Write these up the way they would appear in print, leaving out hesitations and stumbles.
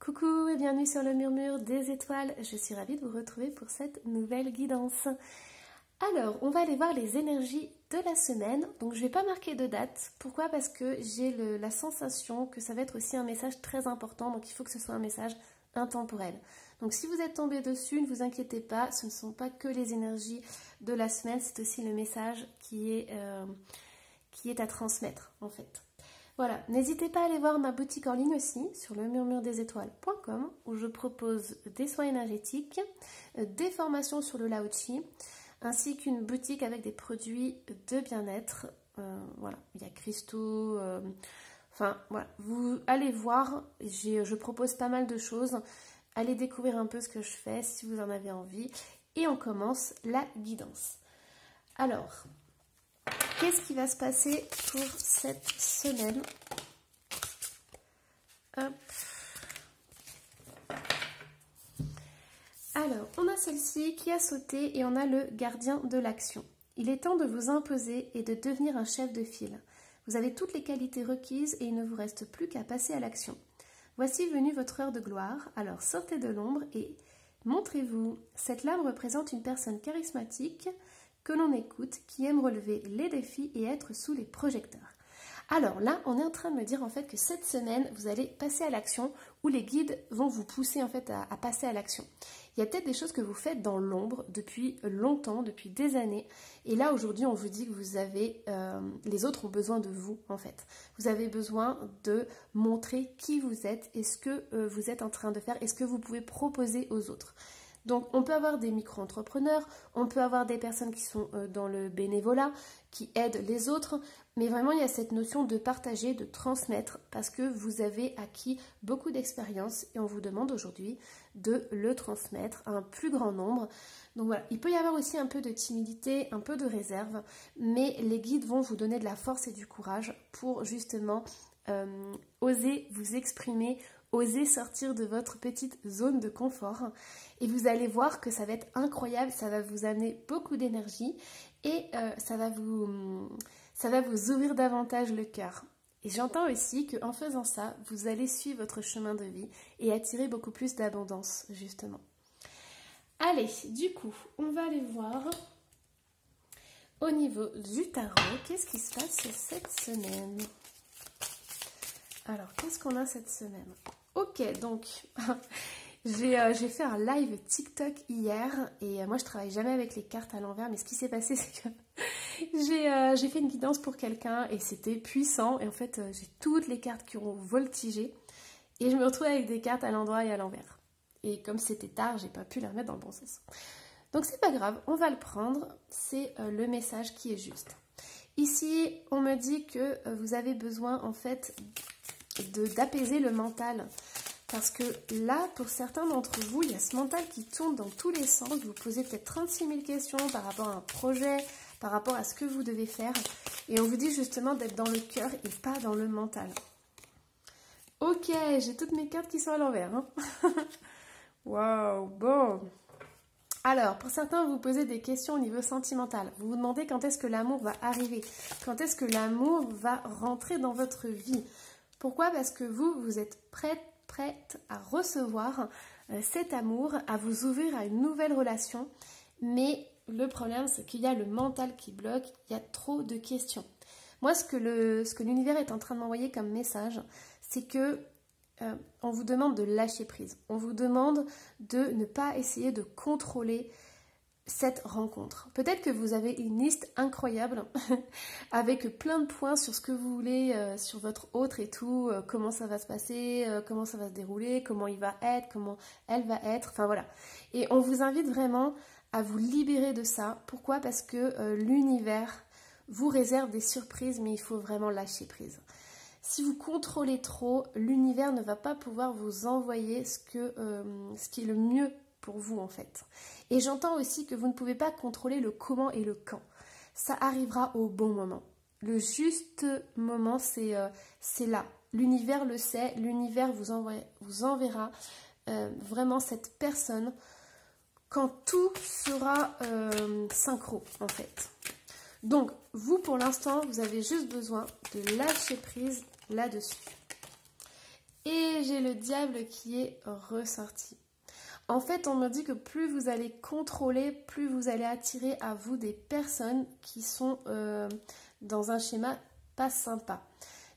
Coucou et bienvenue sur le murmure des étoiles, je suis ravie de vous retrouver pour cette nouvelle guidance. Alors, on va aller voir les énergies de la semaine, donc je ne vais pas marquer de date. Pourquoi? Parce que j'ai la sensation que ça va être aussi un message très important, donc il faut que ce soit un message intemporel. Donc si vous êtes tombé dessus, ne vous inquiétez pas, ce ne sont pas que les énergies de la semaine, c'est aussi le message qui est à transmettre en fait. Voilà, n'hésitez pas à aller voir ma boutique en ligne aussi sur lemurmuredesétoiles.com où je propose des soins énergétiques, des formations sur le Lao Chi, ainsi qu'une boutique avec des produits de bien-être. Voilà, il y a cristaux, enfin voilà, vous allez voir, je propose pas mal de choses. Allez découvrir un peu ce que je fais si vous en avez envie. Et on commence la guidance. Alors, qu'est-ce qui va se passer pour cette semaine? Hop. Alors, on a celle-ci qui a sauté et on a le gardien de l'action. Il est temps de vous imposer et de devenir un chef de file. Vous avez toutes les qualités requises et il ne vous reste plus qu'à passer à l'action. Voici venue votre heure de gloire, alors sortez de l'ombre et montrez-vous. Cette lame représente une personne charismatique que l'on écoute, qui aime relever les défis et être sous les projecteurs. Alors là, on est en train de me dire en fait que cette semaine, vous allez passer à l'action, où les guides vont vous pousser en fait à passer à l'action. Il y a peut-être des choses que vous faites dans l'ombre depuis longtemps, depuis des années, et là aujourd'hui on vous dit que vous avez, les autres ont besoin de vous en fait. Vous avez besoin de montrer qui vous êtes et ce que vous êtes en train de faire et ce que vous pouvez proposer aux autres. Donc on peut avoir des micro-entrepreneurs, on peut avoir des personnes qui sont dans le bénévolat, qui aident les autres, mais vraiment il y a cette notion de partager, de transmettre, parce que vous avez acquis beaucoup d'expérience et on vous demande aujourd'hui de le transmettre à un plus grand nombre. Donc voilà, il peut y avoir aussi un peu de timidité, un peu de réserve, mais les guides vont vous donner de la force et du courage pour justement oser vous exprimer, osez sortir de votre petite zone de confort et vous allez voir que ça va être incroyable, ça va vous amener beaucoup d'énergie et ça va vous ouvrir davantage le cœur. Et j'entends aussi qu'en faisant ça, vous allez suivre votre chemin de vie et attirer beaucoup plus d'abondance, justement. Allez, du coup, on va aller voir au niveau du tarot, qu'est-ce qui se passe cette semaine? Alors, qu'est-ce qu'on a cette semaine? Ok, donc j'ai fait un live TikTok hier et moi je travaille jamais avec les cartes à l'envers, mais ce qui s'est passé c'est que j'ai fait une guidance pour quelqu'un et c'était puissant et en fait j'ai toutes les cartes qui ont voltigé et je me retrouve avec des cartes à l'endroit et à l'envers. Et comme c'était tard, j'ai pas pu les remettre dans le bon sens. Donc c'est pas grave, on va le prendre, c'est le message qui est juste. Ici, on me dit que vous avez besoin en fait d'apaiser le mental. Parce que là, pour certains d'entre vous, il y a ce mental qui tourne dans tous les sens. Vous posez peut-être 36 000 questions par rapport à un projet, par rapport à ce que vous devez faire. Et on vous dit justement d'être dans le cœur et pas dans le mental. Ok, j'ai toutes mes cartes qui sont à l'envers. Hein. Waouh, bon. Alors, pour certains, vous posez des questions au niveau sentimental. Vous vous demandez quand est-ce que l'amour va arriver. Quand est-ce que l'amour va rentrer dans votre vie. Pourquoi? Parce que vous êtes prête à recevoir cet amour, à vous ouvrir à une nouvelle relation. Mais le problème, c'est qu'il y a le mental qui bloque, il y a trop de questions. Moi, ce que l'univers est en train de m'envoyer comme message, c'est que on vous demande de lâcher prise. On vous demande de ne pas essayer de contrôler cette rencontre. Peut-être que vous avez une liste incroyable avec plein de points sur ce que vous voulez, sur votre autre et tout, comment ça va se passer, comment ça va se dérouler, comment il va être, comment elle va être, enfin voilà. Et on vous invite vraiment à vous libérer de ça. Pourquoi? Parce que l'univers vous réserve des surprises, mais il faut vraiment lâcher prise. Si vous contrôlez trop, l'univers ne va pas pouvoir vous envoyer ce qui est le mieux pour vous en fait. Et j'entends aussi que vous ne pouvez pas contrôler le comment et le quand. Ça arrivera au bon moment. Le juste moment, c'est là. L'univers le sait, l'univers vous enverra vraiment cette personne quand tout sera synchro en fait. Donc, vous pour l'instant, vous avez juste besoin de lâcher prise là-dessus. Et j'ai le diable qui est ressorti. En fait, on me dit que plus vous allez contrôler, plus vous allez attirer à vous des personnes qui sont dans un schéma pas sympa.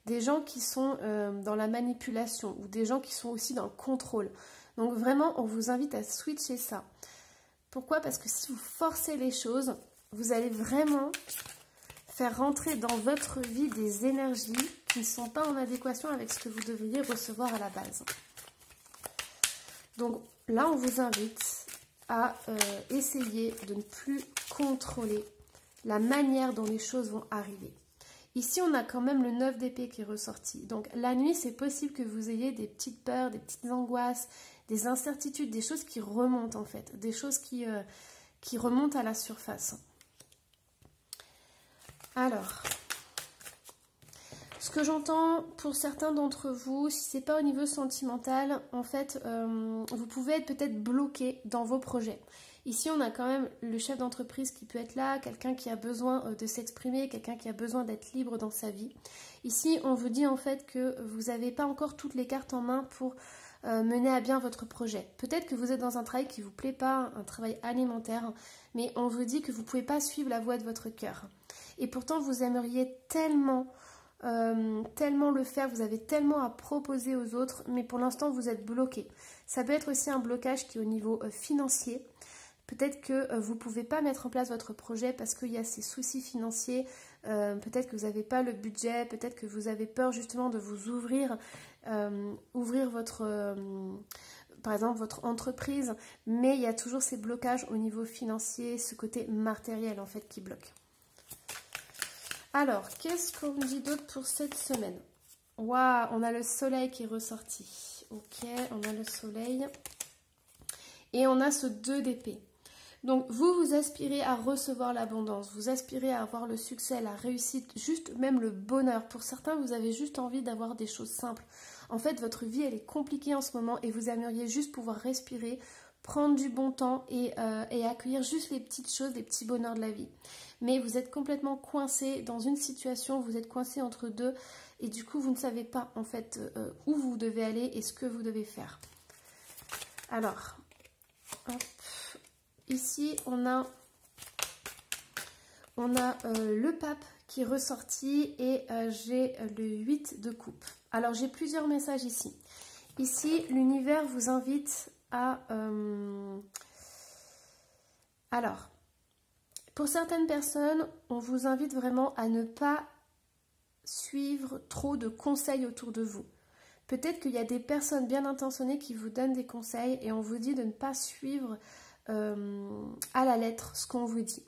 Des gens qui sont dans la manipulation ou des gens qui sont aussi dans le contrôle. Donc vraiment, on vous invite à switcher ça. Pourquoi? Parce que si vous forcez les choses, vous allez vraiment faire rentrer dans votre vie des énergies qui ne sont pas en adéquation avec ce que vous devriez recevoir à la base. Donc là, on vous invite à essayer de ne plus contrôler la manière dont les choses vont arriver. Ici, on a quand même le 9 d'épée qui est ressorti. Donc la nuit, c'est possible que vous ayez des petites peurs, des petites angoisses, des incertitudes, des choses qui remontent en fait, des choses qui remontent à la surface. Alors, ce que j'entends pour certains d'entre vous, si ce n'est pas au niveau sentimental, en fait, vous pouvez être peut-être bloqué dans vos projets. Ici, on a quand même le chef d'entreprise qui peut être là, quelqu'un qui a besoin de s'exprimer, quelqu'un qui a besoin d'être libre dans sa vie. Ici, on vous dit en fait que vous n'avez pas encore toutes les cartes en main pour mener à bien votre projet. Peut-être que vous êtes dans un travail qui ne vous plaît pas, un travail alimentaire, mais on vous dit que vous ne pouvez pas suivre la voie de votre cœur. Et pourtant, vous aimeriez tellement le faire, vous avez tellement à proposer aux autres, mais pour l'instant, vous êtes bloqué. Ça peut être aussi un blocage qui est au niveau financier. Peut-être que vous ne pouvez pas mettre en place votre projet parce qu'il y a ces soucis financiers, peut-être que vous n'avez pas le budget, peut-être que vous avez peur justement de vous ouvrir votre, par exemple votre entreprise, mais il y a toujours ces blocages au niveau financier, ce côté matériel en fait qui bloque. Alors, qu'est-ce qu'on me dit d'autre pour cette semaine? Waouh, on a le soleil qui est ressorti. Ok, on a le soleil. Et on a ce 2 d'épée. Donc, vous aspirez à recevoir l'abondance, vous aspirez à avoir le succès, la réussite, juste même le bonheur. Pour certains, vous avez juste envie d'avoir des choses simples. En fait, votre vie, elle est compliquée en ce moment et vous aimeriez juste pouvoir respirer, prendre du bon temps et accueillir juste les petites choses, les petits bonheurs de la vie. Mais vous êtes complètement coincé dans une situation, vous êtes coincé entre deux et du coup, vous ne savez pas en fait où vous devez aller et ce que vous devez faire. Alors, hop. Ici, on a le pape qui est ressorti et j'ai le 8 de coupe. Alors, j'ai plusieurs messages ici. Ici, l'univers vous invite à... Alors, pour certaines personnes, on vous invite vraiment à ne pas suivre trop de conseils autour de vous. Peut-être qu'il y a des personnes bien intentionnées qui vous donnent des conseils et on vous dit de ne pas suivre à la lettre ce qu'on vous dit.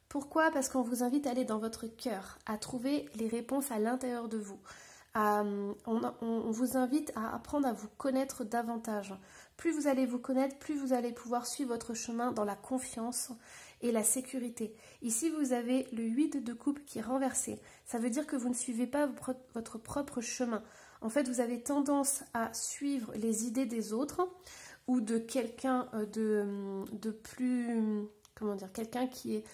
Pourquoi? Parce qu'on vous invite à aller dans votre cœur, à trouver les réponses à l'intérieur de vous. On vous invite à apprendre à vous connaître davantage. Plus vous allez vous connaître, plus vous allez pouvoir suivre votre chemin dans la confiance et la sécurité. Ici, vous avez le 8 de coupe qui est renversé. Ça veut dire que vous ne suivez pas votre propre chemin. En fait, vous avez tendance à suivre les idées des autres ou de quelqu'un de plus, comment dire, quelqu'un qui est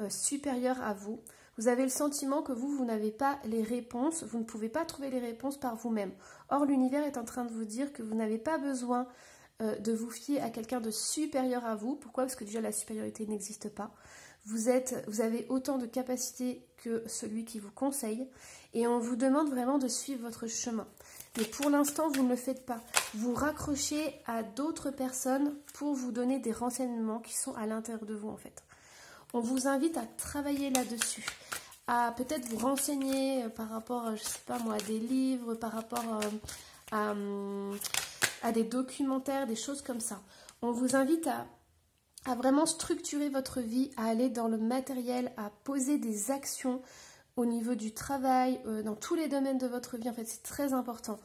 supérieur à vous. Vous avez le sentiment que vous n'avez pas les réponses, vous ne pouvez pas trouver les réponses par vous-même. Or, l'univers est en train de vous dire que vous n'avez pas besoin de vous fier à quelqu'un de supérieur à vous. Pourquoi? Parce que déjà, la supériorité n'existe pas. Vous avez autant de capacités que celui qui vous conseille et on vous demande vraiment de suivre votre chemin. Mais pour l'instant, vous ne le faites pas. Vous raccrochez à d'autres personnes pour vous donner des renseignements qui sont à l'intérieur de vous en fait. On vous invite à travailler là-dessus, à peut-être vous renseigner par rapport, je sais pas moi, à des livres, par rapport à des documentaires, des choses comme ça. On vous invite à vraiment structurer votre vie, à aller dans le matériel, à poser des actions au niveau du travail, dans tous les domaines de votre vie. En fait, c'est très important.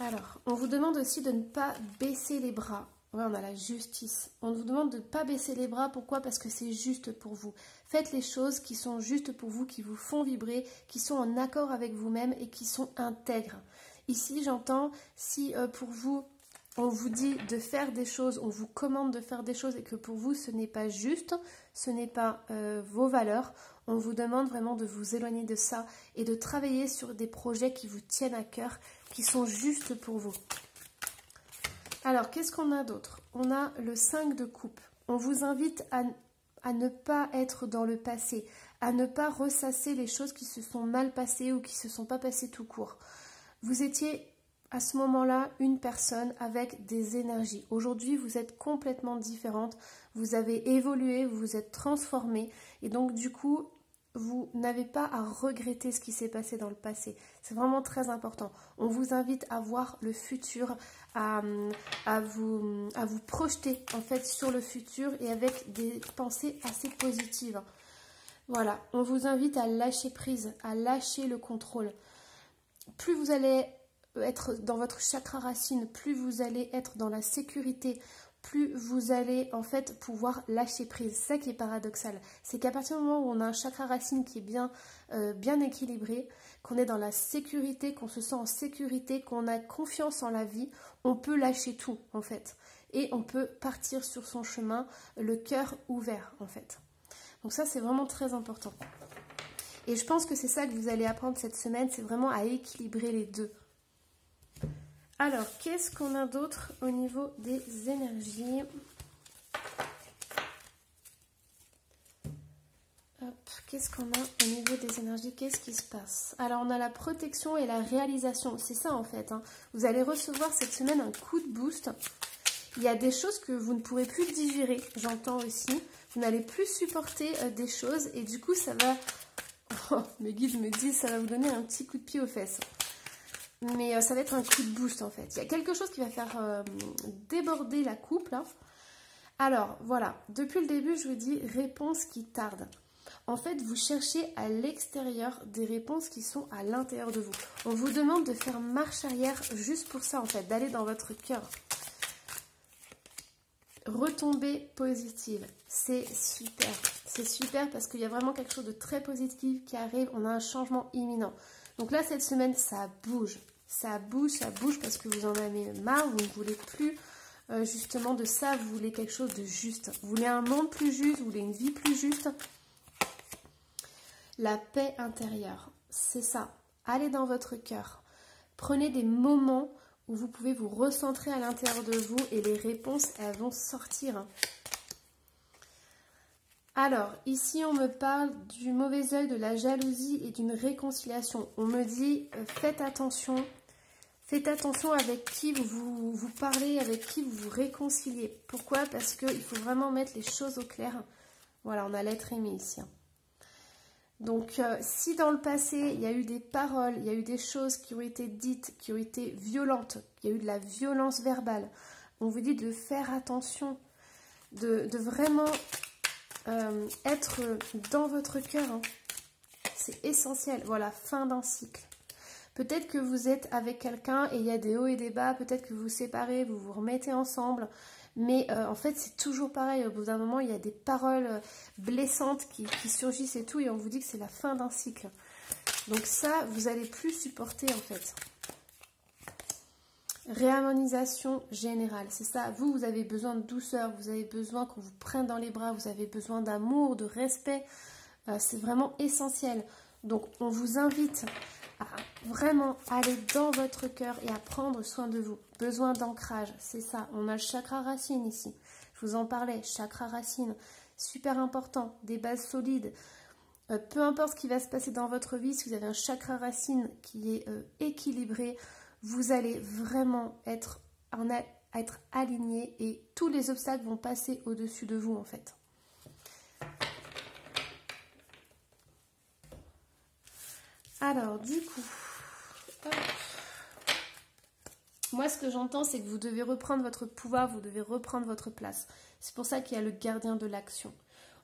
Alors, on vous demande aussi de ne pas baisser les bras. Ouais, on a la justice. On vous demande de ne pas baisser les bras. Pourquoi? Parce que c'est juste pour vous. Faites les choses qui sont justes pour vous, qui vous font vibrer, qui sont en accord avec vous-même et qui sont intègres. Ici, j'entends, si pour vous, on vous dit de faire des choses, on vous commande de faire des choses et que pour vous, ce n'est pas juste, ce n'est pas vos valeurs, on vous demande vraiment de vous éloigner de ça et de travailler sur des projets qui vous tiennent à cœur, qui sont justes pour vous. Alors, qu'est-ce qu'on a d'autre? On a le 5 de coupe. On vous invite à ne pas être dans le passé, à ne pas ressasser les choses qui se sont mal passées ou qui ne se sont pas passées tout court. Vous étiez à ce moment-là une personne avec des énergies. Aujourd'hui, vous êtes complètement différente. Vous avez évolué, vous vous êtes transformée. Et donc, du coup, vous n'avez pas à regretter ce qui s'est passé dans le passé. C'est vraiment très important. On vous invite à voir le futur, à vous projeter en fait sur le futur et avec des pensées assez positives. Voilà, on vous invite à lâcher prise, à lâcher le contrôle. Plus vous allez être dans votre chakra racine, plus vous allez être dans la sécurité, plus vous allez en fait pouvoir lâcher prise. C'est ça qui est paradoxal. C'est qu'à partir du moment où on a un chakra racine qui est bien équilibré, qu'on est dans la sécurité, qu'on se sent en sécurité, qu'on a confiance en la vie, on peut lâcher tout en fait. Et on peut partir sur son chemin, le cœur ouvert en fait. Donc ça c'est vraiment très important. Et je pense que c'est ça que vous allez apprendre cette semaine, c'est vraiment à équilibrer les deux. Alors, qu'est-ce qu'on a d'autre au niveau des énergies? Qu'est-ce qu'on a au niveau des énergies? Qu'est-ce qui se passe? Alors, on a la protection et la réalisation. C'est ça, en fait. Hein. Vous allez recevoir cette semaine un coup de boost. Il y a des choses que vous ne pourrez plus digérer, j'entends aussi. Vous n'allez plus supporter des choses. Et du coup, ça va... Oh, mes guides me disent ça va vous donner un petit coup de pied aux fesses. Mais ça va être un coup de boost en fait. Il y a quelque chose qui va faire déborder la coupe là. Alors voilà, depuis le début je vous dis réponse qui tarde. En fait vous cherchez à l'extérieur des réponses qui sont à l'intérieur de vous. On vous demande de faire marche arrière juste pour ça en fait, d'aller dans votre cœur. Retombée positive, c'est super. C'est super parce qu'il y a vraiment quelque chose de très positif qui arrive. On a un changement imminent. Donc là, cette semaine, ça bouge. Ça bouge parce que vous en avez marre. Vous ne voulez plus justement de ça. Vous voulez quelque chose de juste. Vous voulez un monde plus juste. Vous voulez une vie plus juste. La paix intérieure, c'est ça. Allez dans votre cœur. Prenez des moments où vous pouvez vous recentrer à l'intérieur de vous et les réponses, elles vont sortir. Alors, ici, on me parle du mauvais œil, de la jalousie et d'une réconciliation. On me dit, faites attention avec qui vous parlez, avec qui vous vous réconciliez. Pourquoi? Parce qu'il faut vraiment mettre les choses au clair. Voilà, on a l'être aimé ici. Donc, si dans le passé, il y a eu des paroles, il y a eu des choses qui ont été dites, qui ont été violentes, il y a eu de la violence verbale, on vous dit de faire attention, de vraiment être dans votre cœur. Hein. C'est essentiel. Voilà, fin d'un cycle. Peut-être que vous êtes avec quelqu'un et il y a des hauts et des bas, peut-être que vous vous séparez, vous vous remettez ensemble. Mais en fait, c'est toujours pareil. Au bout d'un moment, il y a des paroles blessantes qui surgissent et tout. Et on vous dit que c'est la fin d'un cycle. Donc ça, vous n'allez plus supporter en fait. Réharmonisation générale. C'est ça. Vous avez besoin de douceur. Vous avez besoin qu'on vous prenne dans les bras. Vous avez besoin d'amour, de respect. C'est vraiment essentiel. Donc, on vous invite à vraiment aller dans votre cœur et à prendre soin de vous. Besoin d'ancrage, c'est ça. On a le chakra racine ici. Je vous en parlais, chakra racine. Super important, des bases solides. Peu importe ce qui va se passer dans votre vie, si vous avez un chakra racine qui est équilibré, vous allez vraiment être aligné et tous les obstacles vont passer au-dessus de vous en fait. Alors, du coup, moi, ce que j'entends, c'est que vous devez reprendre votre pouvoir, vous devez reprendre votre place. C'est pour ça qu'il y a le gardien de l'action.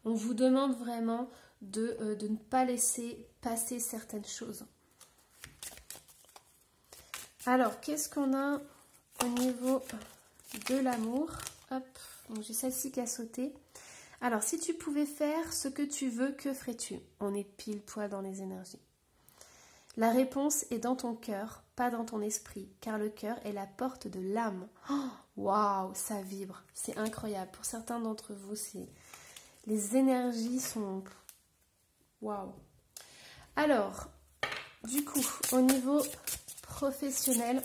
On vous demande vraiment de ne pas laisser passer certaines choses. Alors, qu'est-ce qu'on a au niveau de l'amour? Hop, donc j'ai celle-ci qui a sauté. Alors, si tu pouvais faire ce que tu veux, que ferais-tu? On est pile poil dans les énergies. La réponse est dans ton cœur, pas dans ton esprit, car le cœur est la porte de l'âme. Waouh, ça vibre, c'est incroyable. Pour certains d'entre vous, les énergies sont... Waouh. Alors, du coup, au niveau professionnel.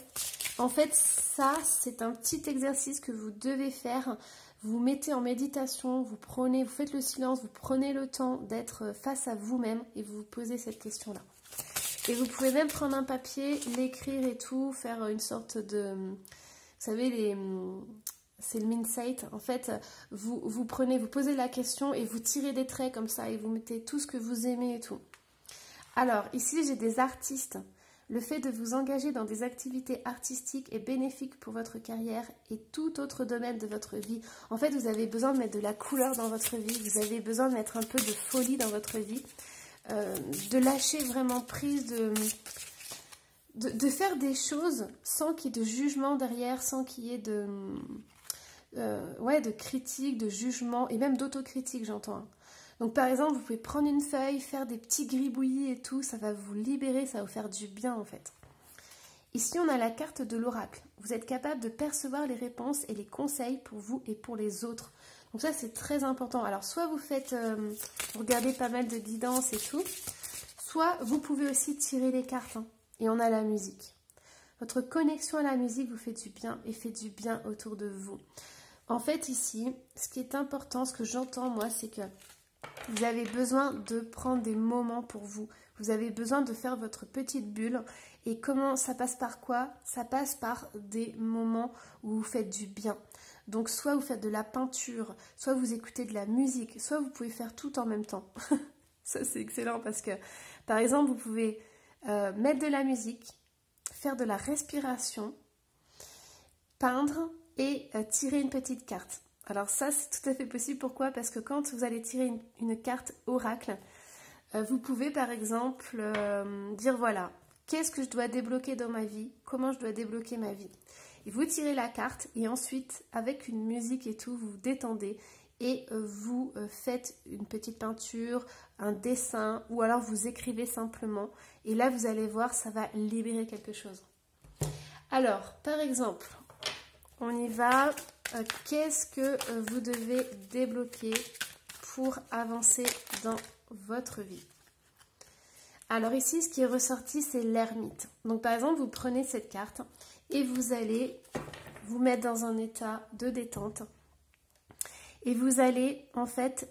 En fait, ça, c'est un petit exercice que vous devez faire. Vous mettez en méditation, vous faites le silence, vous prenez le temps d'être face à vous-même et vous vous posez cette question-là. Et vous pouvez même prendre un papier, l'écrire et tout, faire une sorte de... Vous savez, c'est le mindset. En fait, vous posez la question et vous tirez des traits comme ça et vous mettez tout ce que vous aimez et tout. Alors, ici, j'ai des artistes. Le fait de vous engager dans des activités artistiques est bénéfique pour votre carrière et tout autre domaine de votre vie. En fait, vous avez besoin de mettre de la couleur dans votre vie, vous avez besoin de mettre un peu de folie dans votre vie, de lâcher vraiment prise, de faire des choses sans qu'il y ait de jugement derrière, sans qu'il y ait de critique, de jugement et même d'autocritique, j'entends. Donc par exemple, vous pouvez prendre une feuille, faire des petits gribouillis et tout, ça va vous libérer, ça va vous faire du bien en fait. Ici, on a la carte de l'oracle. Vous êtes capable de percevoir les réponses et les conseils pour vous et pour les autres. Donc ça, c'est très important. Alors soit vous vous regardez pas mal de guidance et tout, soit vous pouvez aussi tirer les cartes. Et on a la musique. Votre connexion à la musique vous fait du bien et fait du bien autour de vous. En fait, ici, ce qui est important, ce que j'entends moi, c'est que vous avez besoin de prendre des moments pour vous. Vous avez besoin de faire votre petite bulle. Et comment ça passe par quoi? Ça passe par des moments où vous faites du bien. Donc soit vous faites de la peinture, soit vous écoutez de la musique, soit vous pouvez faire tout en même temps. Ça c'est excellent parce que par exemple vous pouvez mettre de la musique, faire de la respiration, peindre et tirer une petite carte. Alors ça, c'est tout à fait possible. Pourquoi? Parce que quand vous allez tirer une carte oracle, vous pouvez par exemple dire voilà, qu'est-ce que je dois débloquer dans ma vie? Comment je dois débloquer ma vie? Et vous tirez la carte et ensuite, avec une musique et tout, vous vous détendez et vous faites une petite peinture, un dessin ou alors vous écrivez simplement. Et là, vous allez voir, ça va libérer quelque chose. Alors, par exemple, on y va... qu'est-ce que vous devez débloquer pour avancer dans votre vie? Alors ici, ce qui est ressorti, c'est l'ermite. Donc par exemple, vous prenez cette carte et vous allez vous mettre dans un état de détente. Et vous allez en fait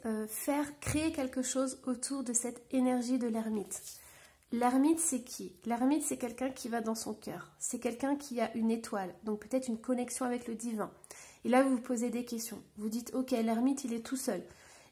créer quelque chose autour de cette énergie de l'ermite. L'ermite, c'est qui? L'ermite, c'est quelqu'un qui va dans son cœur. C'est quelqu'un qui a une étoile, donc peut-être une connexion avec le divin. Et là, vous vous posez des questions. Vous dites, ok, l'ermite, il est tout seul.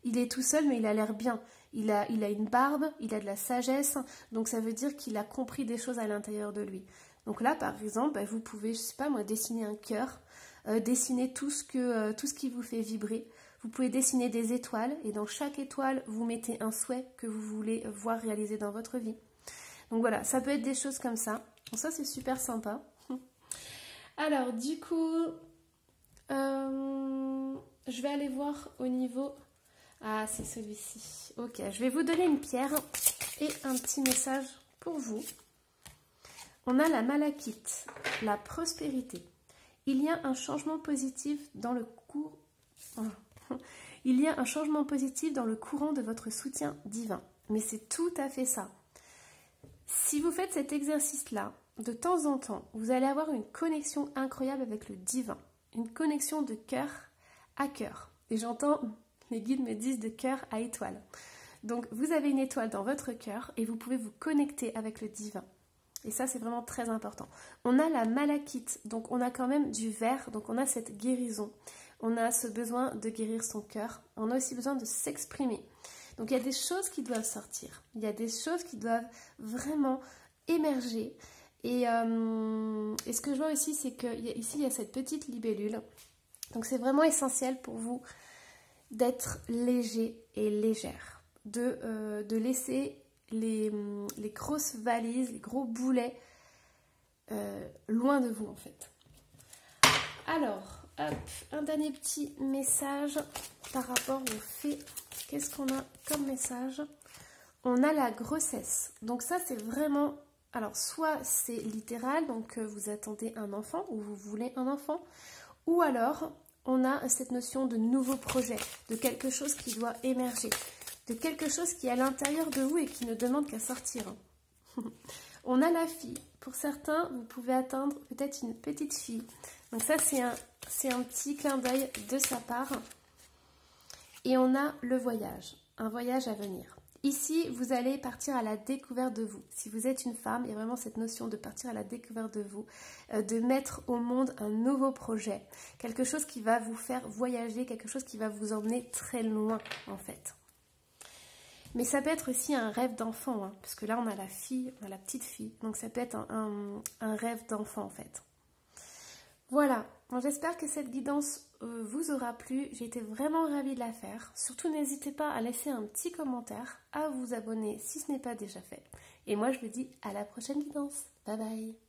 Il est tout seul, mais il a l'air bien. Il a une barbe, il a de la sagesse. Donc, ça veut dire qu'il a compris des choses à l'intérieur de lui. Donc là, par exemple, vous pouvez, je sais pas moi, dessiner un cœur, dessiner tout ce qui vous fait vibrer. Vous pouvez dessiner des étoiles. Et dans chaque étoile, vous mettez un souhait que vous voulez voir réalisé dans votre vie. Donc voilà, ça peut être des choses comme ça. Donc ça, c'est super sympa. Alors, du coup... je vais aller voir au niveau... Ah, c'est celui-ci. Ok, je vais vous donner une pierre et un petit message pour vous. On a la malachite, la prospérité. Il y a un changement positif dans le cours... Il y a un changement positif dans le courant de votre soutien divin. Mais c'est tout à fait ça. Si vous faites cet exercice-là, de temps en temps, vous allez avoir une connexion incroyable avec le divin. Une connexion de cœur à cœur. Et j'entends, les guides me disent de cœur à étoile. Donc vous avez une étoile dans votre cœur et vous pouvez vous connecter avec le divin. Et ça, c'est vraiment très important. On a la malachite, donc on a quand même du vert, donc on a cette guérison. On a ce besoin de guérir son cœur. On a aussi besoin de s'exprimer. Donc il y a des choses qui doivent sortir. Il y a des choses qui doivent vraiment émerger. Et ce que je vois aussi, c'est qu'ici, il y a cette petite libellule. Donc c'est vraiment essentiel pour vous d'être léger et légère. De laisser les grosses valises, les gros boulets loin de vous en fait. Alors, hop, un dernier petit message par rapport au fait. Qu'est-ce qu'on a comme message? On a la grossesse. Donc ça, c'est vraiment... Alors, soit c'est littéral, donc vous attendez un enfant ou vous voulez un enfant. Ou alors, on a cette notion de nouveau projet, de quelque chose qui doit émerger, de quelque chose qui est à l'intérieur de vous et qui ne demande qu'à sortir. On a la fille. Pour certains, vous pouvez attendre peut-être une petite fille. Donc ça, c'est un petit clin d'œil de sa part. Et on a le voyage, un voyage à venir. Ici, vous allez partir à la découverte de vous. Si vous êtes une femme, il y a vraiment cette notion de partir à la découverte de vous, de mettre au monde un nouveau projet, quelque chose qui va vous faire voyager, quelque chose qui va vous emmener très loin en fait. Mais ça peut être aussi un rêve d'enfant, hein, parce que là on a la fille, on a la petite fille, donc ça peut être un rêve d'enfant en fait. Voilà, bon, j'espère que cette guidance vous aura plu, j'ai été vraiment ravie de la faire. Surtout n'hésitez pas à laisser un petit commentaire, à vous abonner si ce n'est pas déjà fait. Et moi je vous dis à la prochaine guidance, bye bye.